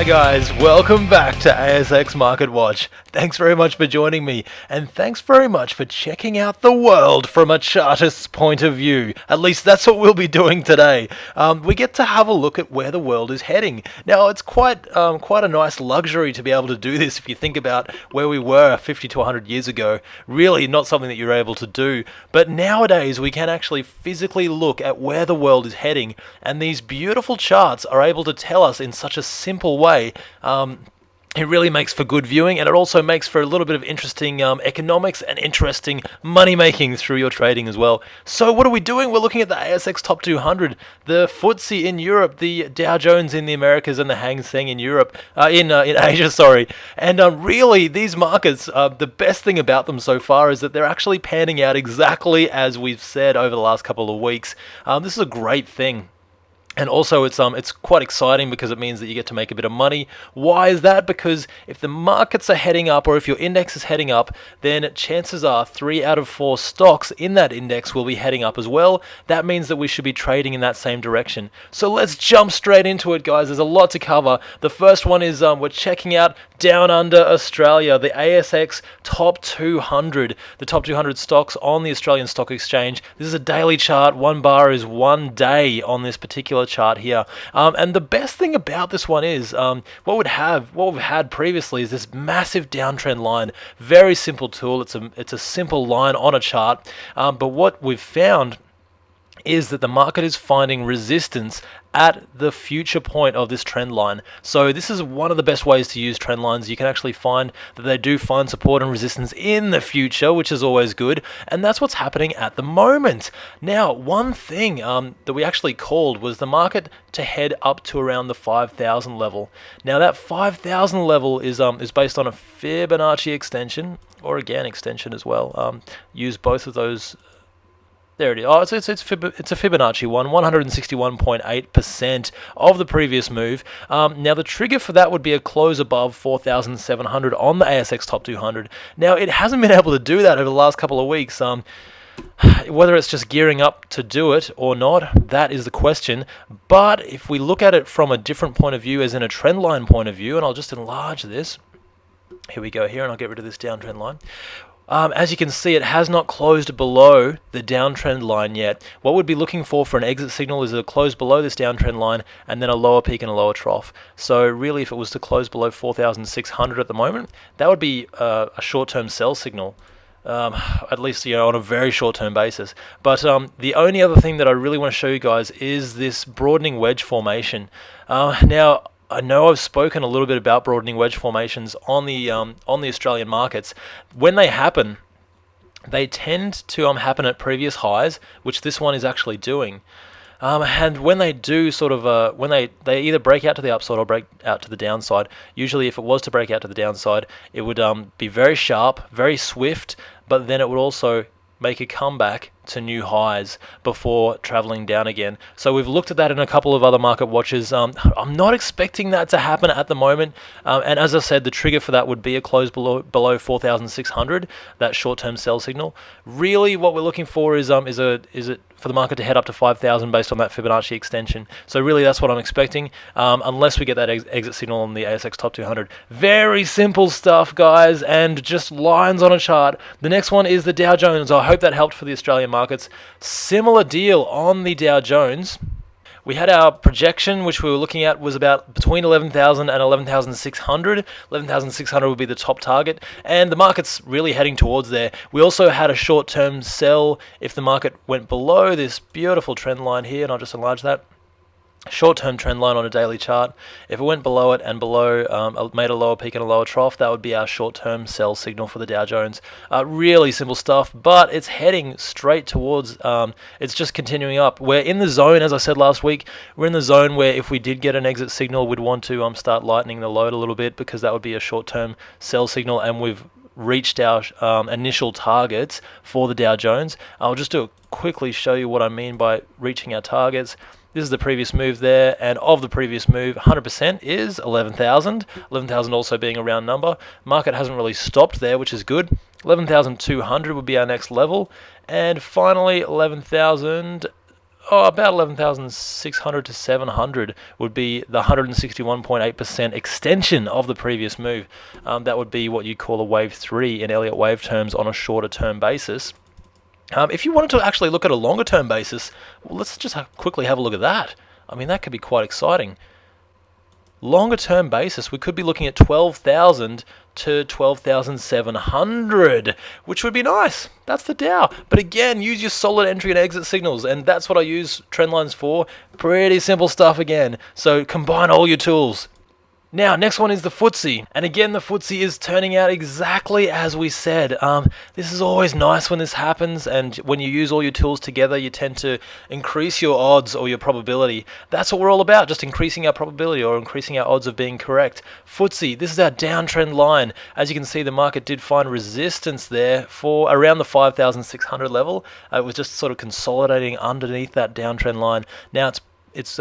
Hi guys, welcome back to ASX Market Watch. Thanks very much for joining me, and thanks very much for checking out the world from a chartist's point of view. At least that's what we'll be doing today. We get to have a look at where the world is heading. Now, it's quite a nice luxury to be able to do this if you think about where we were 50 to 100 years ago. Really not something that you're able to do, but nowadays we can actually physically look at where the world is heading, and these beautiful charts are able to tell us in such a simple way. It really makes for good viewing, and it also makes for a little bit of interesting economics and interesting money making through your trading as well. So what are we doing? We're looking at the ASX Top 200, the FTSE in Europe, the Dow Jones in the Americas, and the Hang Seng in Europe, in Asia, sorry. And really, these markets, the best thing about them so far is that they're actually panning out exactly as we've said over the last couple of weeks. This is a great thing. And also, it's quite exciting because it means that you get to make a bit of money. Why is that? Because if the markets are heading up, or if your index is heading up, then chances are 3 out of 4 stocks in that index will be heading up as well. That means that we should be trading in that same direction. So let's jump straight into it, guys. There's a lot to cover. The first one is we're checking out Down Under Australia, the ASX Top 200, the top 200 stocks on the Australian Stock Exchange. This is a daily chart. 1 bar is 1 day on this particular chart here, and the best thing about this one is what we've had previously is this massive downtrend line. Very simple tool. It's a simple line on a chart, but what we've found is that the market is finding resistance at the future point of this trend line. So this is one of the best ways to use trend lines. You can actually find that they do find support and resistance in the future, which is always good, and that's what's happening at the moment. Now, one thing that we actually called was the market to head up to around the 5,000 level. Now, that 5,000 level is based on a Fibonacci extension, or a Gann extension as well. Use both of those. There it is. Oh, it's a Fibonacci one, 161.8% of the previous move. Now, the trigger for that would be a close above 4,700 on the ASX Top 200. Now, it hasn't been able to do that over the last couple of weeks. Whether it's just gearing up to do it or not, that is the question. But if we look at it from a different point of view, as in a trend line point of view, and I'll just enlarge this. Here we go here, and I'll get rid of this downtrend line. As you can see, it has not closed below the downtrend line yet. What we'd be looking for an exit signal is a close below this downtrend line and then a lower peak and a lower trough. So really, if it was to close below 4,600 at the moment, that would be a short-term sell signal. At least, on a very short-term basis. But the only other thing that I really want to show you guys is this broadening wedge formation. Now, I know I've spoken a little bit about broadening wedge formations on the Australian markets. When they happen, they tend to happen at previous highs, which this one is actually doing. And when they do when they either break out to the upside or break out to the downside, usually if it was to break out to the downside, it would be very sharp, very swift, but then it would also make a comeback to new highs before traveling down again. So we've looked at that in a couple of other market watches. I'm not expecting that to happen at the moment. And as I said, the trigger for that would be a close below 4,600, that short-term sell signal. Really, what we're looking for is it for the market to head up to 5,000 based on that Fibonacci extension. So really, that's what I'm expecting, unless we get that exit signal on the ASX Top 200. Very simple stuff, guys, and just lines on a chart. The next one is the Dow Jones. I hope that helped for the Australian markets. Similar deal on the Dow Jones. We had our projection, which we were looking at, was about between 11,000 and 11,600. 11,600 would be the top target, and the market's really heading towards there. We also had a short-term sell if the market went below this beautiful trend line here, and I'll just enlarge that. Short-term trend line on a daily chart. If it went below it and made a lower peak and a lower trough, that would be our short-term sell signal for the Dow Jones. Really simple stuff, but it's heading straight towards, it's just continuing up. We're in the zone, as I said last week, we're in the zone where if we did get an exit signal, we'd want to start lightening the load a little bit, because that would be a short-term sell signal, and we've reached our initial targets for the Dow Jones. I'll just quickly show you what I mean by reaching our targets. This is the previous move there, and of the previous move, 100% is 11,000. 11,000 also being a round number. Market hasn't really stopped there, which is good. 11,200 would be our next level, and finally 11,000 about 11,600 to 700 would be the 161.8% extension of the previous move. That would be what you call a wave 3 in Elliott wave terms on a shorter term basis. If you wanted to actually look at a longer term basis, well, let's just quickly have a look at that. I mean, that could be quite exciting. Longer term basis, we could be looking at 12,000 to 12,700, which would be nice. That's the Dow. But again, use your solid entry and exit signals, and that's what I use trend lines for. Pretty simple stuff again. So combine all your tools. Now, next one is the FTSE. And again, the FTSE is turning out exactly as we said. This is always nice when this happens, and when you use all your tools together, you tend to increase your odds or your probability. That's what we're all about, just increasing our probability or increasing our odds of being correct. FTSE, this is our downtrend line. As you can see, the market did find resistance there for around the 5,600 level. It was just sort of consolidating underneath that downtrend line. Now it's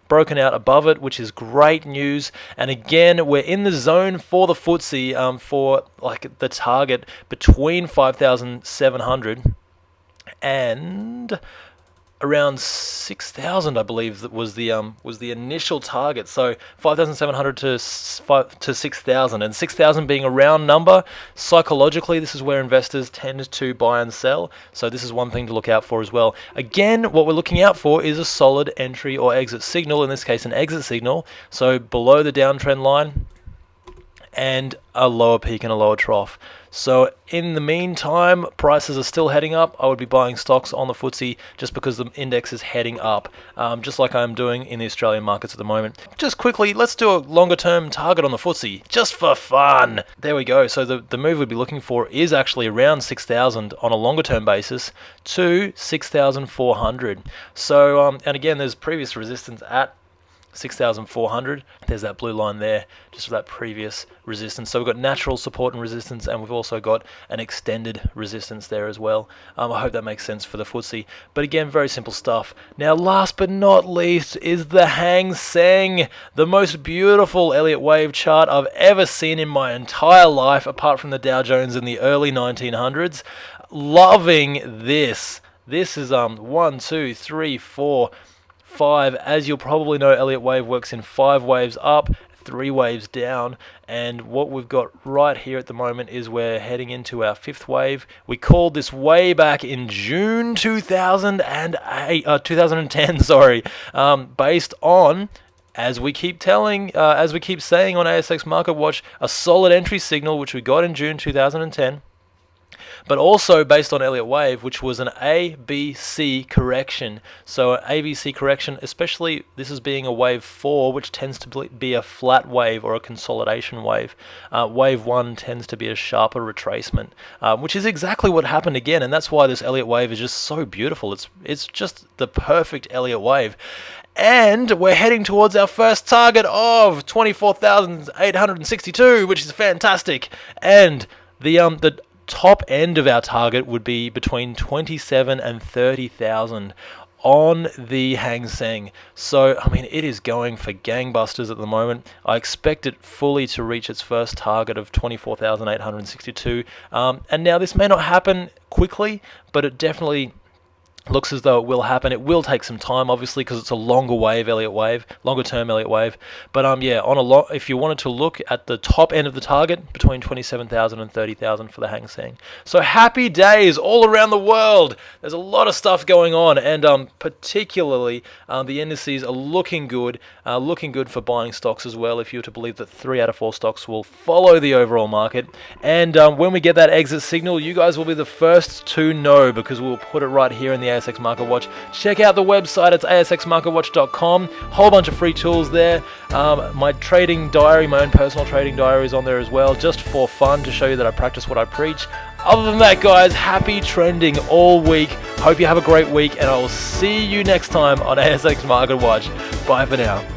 broken out above it, which is great news. And again, we're in the zone for the FTSE for like the target between 5,700 and around 6,000, I believe, that was the initial target. So 5,700 to 6,000, and 6,000 being a round number. Psychologically, this is where investors tend to buy and sell. So this is one thing to look out for as well. Again, what we're looking out for is a solid entry or exit signal. In this case, an exit signal. So below the downtrend line, and a lower peak and a lower trough. So in the meantime, prices are still heading up. I would be buying stocks on the FTSE just because the index is heading up, just like I'm doing in the Australian markets at the moment. Just quickly, let's do a longer term target on the FTSE, just for fun. There we go. So the move we'd be looking for is actually around 6,000 on a longer term basis to 6,400. So, and again, there's previous resistance at 6,400. There's that blue line there, just for that previous resistance. So we've got natural support and resistance, and we've also got an extended resistance there as well. I hope that makes sense for the FTSE. But again, very simple stuff. Now, last but not least is the Hang Seng, the most beautiful Elliott wave chart I've ever seen in my entire life, apart from the Dow Jones in the early 1900s. Loving this. This is 1, 2, 3, 4, 5. As you'll probably know, Elliott wave works in 5 waves up, 3 waves down, and what we've got right here at the moment is we're heading into our 5th wave. We called this way back in June 2010, sorry, based on, as we keep saying on ASX Market Watch, a solid entry signal which we got in June 2010. But also based on Elliott wave, which was an ABC correction. So an ABC correction, especially this is being a wave 4, which tends to be a flat wave or a consolidation wave. Wave 1 tends to be a sharper retracement, which is exactly what happened again, and that's why this Elliott wave is just so beautiful. It's just the perfect Elliott wave. And we're heading towards our first target of 24,862, which is fantastic. And the top end of our target would be between 27 and 30,000 on the Hang Seng. So, I mean, it is going for gangbusters at the moment. I expect it fully to reach its first target of 24,862. And now this may not happen quickly, but it definitely looks as though it will happen. It will take some time, obviously, because it's a longer wave, longer term Elliott wave. But yeah, if you wanted to look at the top end of the target, between 27,000 and 30,000 for the Hang Seng. So happy days all around the world. There's a lot of stuff going on, and particularly the indices are looking good for buying stocks as well. If you were to believe that 3 out of 4 stocks will follow the overall market, and when we get that exit signal, you guys will be the first to know, because we'll put it right here in the ASX Market Watch. Check out the website, it's asxmarketwatch.com. Whole bunch of free tools there. My trading diary, my own personal trading diary is on there as well, just for fun, to show you that I practice what I preach. Other than that, guys, happy trending all week. Hope you have a great week, and I will see you next time on ASX Market Watch. Bye for now.